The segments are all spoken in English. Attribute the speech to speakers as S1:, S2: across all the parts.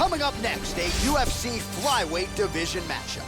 S1: Coming up next, a UFC Flyweight division matchup.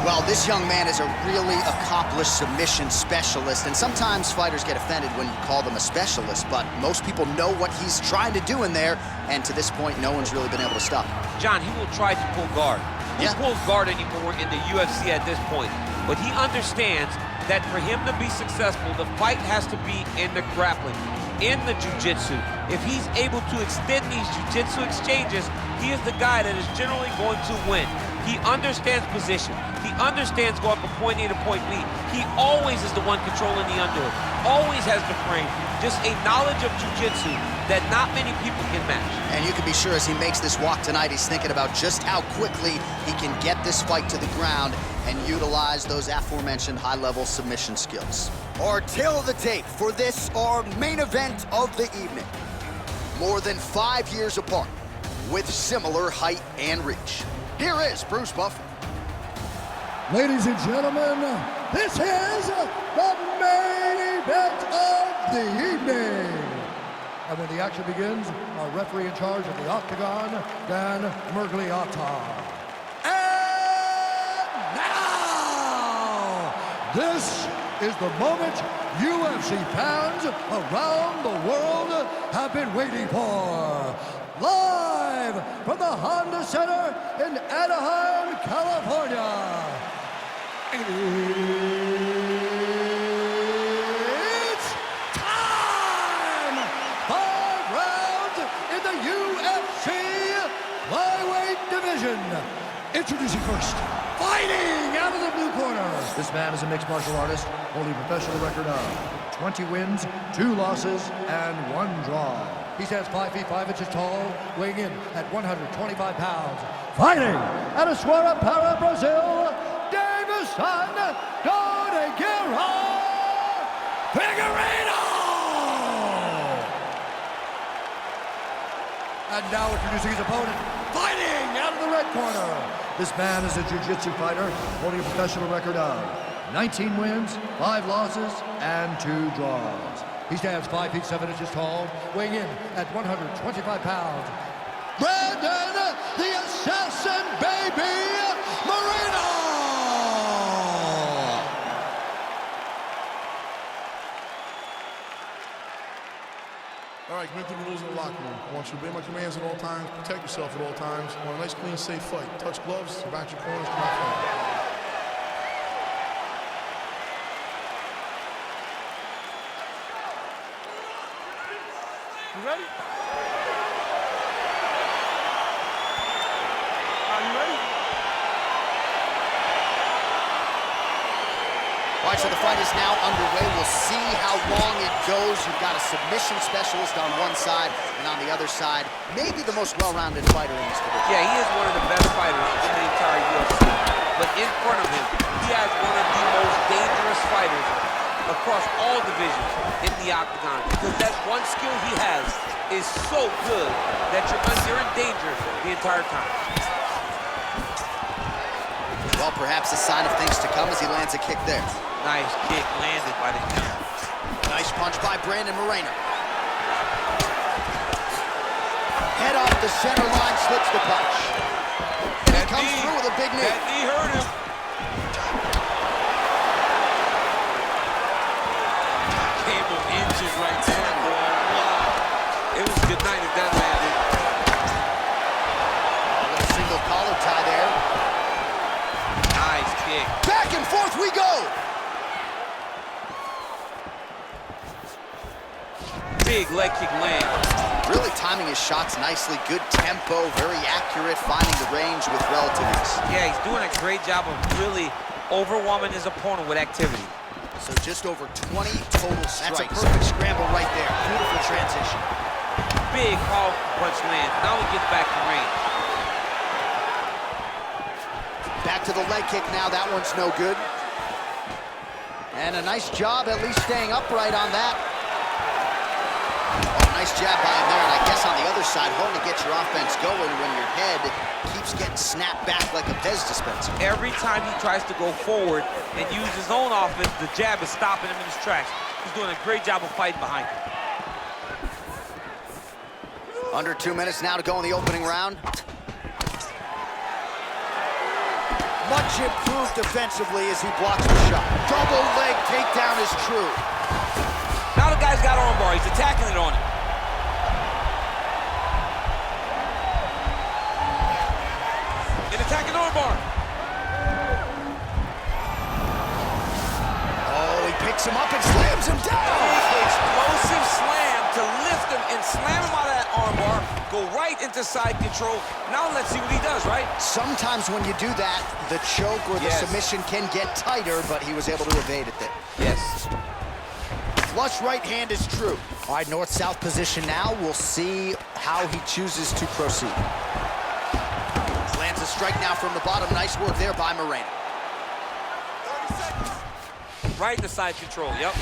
S1: Well, this young man is a really accomplished submission specialist, and sometimes fighters get offended when you call them a specialist, but most people know what he's trying to do in there, and to this point, no one's really been able to stop him.
S2: John, he will try to pull guard. Who pulls guard anymore in the UFC at this point? But he understands that for him to be successful, the fight has to be in the grappling, in the jiu-jitsu. If he's able to extend these jiu-jitsu exchanges, he is the guy that is generally going to win. He understands position. He understands going from point A to point B. He always is the one controlling the underhook. Always has the frame. Just a knowledge of jiu-jitsu that not many people can match.
S1: And you can be sure as he makes this walk tonight, he's thinking about just how quickly he can get this fight to the ground and utilize those aforementioned high-level submission skills. Our tail of the tape for this, our main event of the evening. More than 5 years apart, with similar height and reach. Here is Bruce Buffer.
S3: Ladies and gentlemen, this is the main event of the evening. And when the action begins, our referee in charge of the Octagon, Dan Mergliata. And now, this is the moment UFC fans around the world have been waiting for. Live from the Honda Center in Anaheim, California. It's time! 5 rounds in the UFC Flyweight division. Introducing first, fighting out of the blue corner. This man is a mixed martial artist, holding a professional record of 20 wins, 2 losses, and 1 draw. He stands 5 feet 5 inches tall, weighing in at 125 pounds. Fighting out of Suara Para, Brazil, Deiveson Figueiredo! And now introducing his opponent, fighting out of the red corner. This man is a jiu-jitsu fighter, holding a professional record of 19 wins, 5 losses, and 2 draws. He stands 5 feet 7 inches tall, weighing in at 125 pounds. Brandon, the Assassin Baby Moreno!
S4: All right, commit to the rules in the locker room. I want you to obey my commands at all times, protect yourself at all times. I want a nice, clean, safe fight. Touch gloves, back your corners, come out front. You ready? Are you ready?
S1: All right, so the fight is now underway. We'll see how long it goes. You've got a submission specialist on one side, and on the other side, maybe the most well-rounded fighter in this division.
S2: Yeah, he is one of the best fighters in the entire UFC. But in front of him, he has one of the most dangerous fighters across all divisions in the octagon, because that one skill he has is so good that you're in danger the entire time.
S1: Well, perhaps a sign of things to come as he lands a kick there.
S2: Nice kick landed by the counter.
S1: Nice punch by Brandon Moreno. Head off the center line, slips the punch. And he comes through with a big knee.
S2: That knee hurt him. Came of inches right there, boy. Wow. It was a good night if big leg kick land.
S1: Really timing his shots nicely. Good tempo, very accurate, finding the range with relative ease.
S2: Yeah, he's doing a great job of really overwhelming his opponent with activity.
S1: So just over 20 total strikes. That's a perfect scramble right there. Beautiful transition.
S2: Big powerful punch lands. Now he gets back to range.
S1: Back to the leg kick now. That one's no good. And a nice job at least staying upright on that. Oh, nice jab by him there. And I guess on the other side, hard to get your offense going when your head keeps getting snapped back like a Pez dispenser.
S2: Every time he tries to go forward and use his own offense, the jab is stopping him in his tracks. He's doing a great job of fighting behind him.
S1: Under 2 minutes now to go in the opening round. Much improved defensively as he blocks the shot. Double leg takedown is true.
S2: Now the guy's got armbar. He's attacking it on him. An attacking armbar.
S1: Oh, he picks him up and slams him down.
S2: Explosive slam to lift him and slam him out of that armbar. Go right into side control. Now let's see what he does, right?
S1: Sometimes when you do that, the choke or the submission can get tighter, but he was able to evade it there.
S2: Yes.
S1: Flush right hand is true. All right, north-south position now. We'll see how he chooses to proceed. Lands a strike now from the bottom. Nice work there by Moreno.
S2: 30 seconds. Right into side control, yep.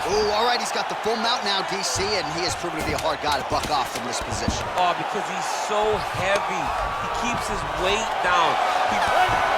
S1: Oh, all right, he's got the full mount now, DC, and he has proven to be a hard guy to buck off from this position.
S2: Oh, because he's so heavy. He keeps his weight down.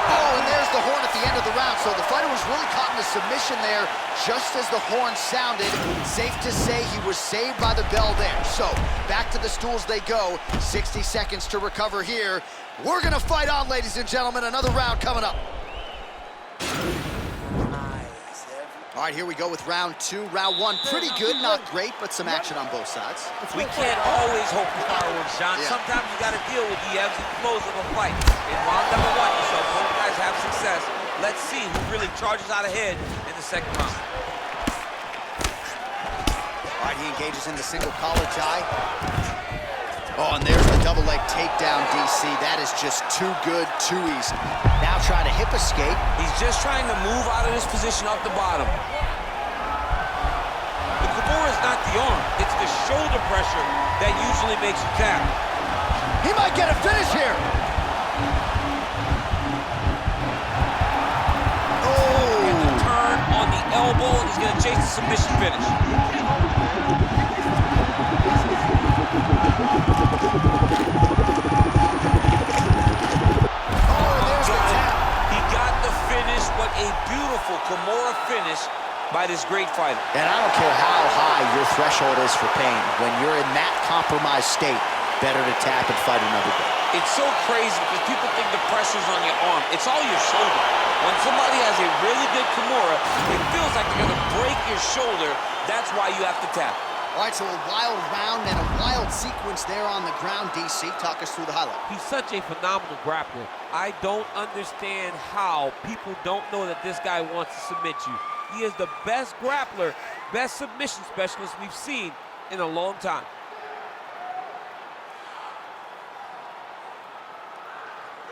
S1: Oh, and there's the horn at the end of the round. So the fighter was really caught in a submission there just as the horn sounded. Safe to say he was saved by the bell there. So back to the stools they go. 60 seconds to recover here. We're going to fight on, ladies and gentlemen. Another round coming up. All right, here we go with round 2. Round 1, pretty good, not great, but some action on both sides.
S2: We can't always hope for fireworks, John.
S1: Yeah.
S2: Sometimes you got to deal with the ebbs and flows of a fight. In round number 1, you saw both guys have success. Let's see who really charges out ahead in the second round.
S1: All right, he engages in the single collar tie. Oh, and there's the double leg takedown, DC. That is just too good, too easy. Now trying to hip escape.
S2: He's just trying to move out of this position off the bottom. The Kimura is not the arm. It's the shoulder pressure that usually makes you tap.
S1: He might get a finish here. Oh!
S2: And the turn on the elbow, and he's going to chase the submission finish. Kimura finish by this great fighter.
S1: And I don't care how high your threshold is for pain. When you're in that compromised state, better to tap and fight another day.
S2: It's so crazy because people think the pressure's on your arm. It's all your shoulder. When somebody has a really good Kimura, it feels like they're going to break your shoulder. That's why you have to tap.
S1: All right, so a wild round and a wild sequence there on the ground, DC. Talk us through the highlight.
S2: He's such a phenomenal grappler. I don't understand how people don't know that this guy wants to submit you. He is the best grappler, best submission specialist we've seen in a long time.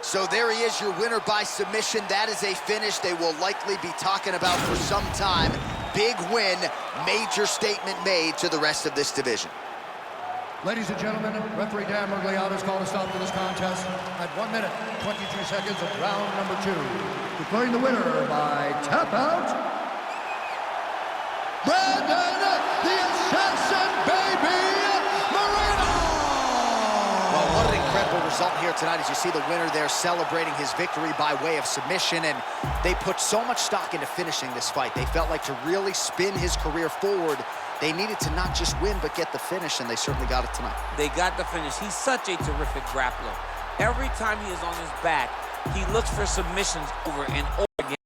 S1: So there he is, your winner by submission. That is a finish they will likely be talking about for some time. Big win, major statement made to the rest of this division.
S3: Ladies and gentlemen, referee Dan Murgliata has called a stop to this contest at 1 minute, 22 seconds of round number 2. Declaring the winner by tap out, Brandon, the Assassin Baby, Moreno!
S1: Well, what an incredible result here tonight as you see the winner there celebrating his victory by way of submission, and they put so much stock into finishing this fight. They felt like to really spin his career forward, they needed to not just win, but get the finish, and they certainly got it tonight.
S2: They got the finish. He's such a terrific grappler. Every time he is on his back, he looks for submissions over and over again.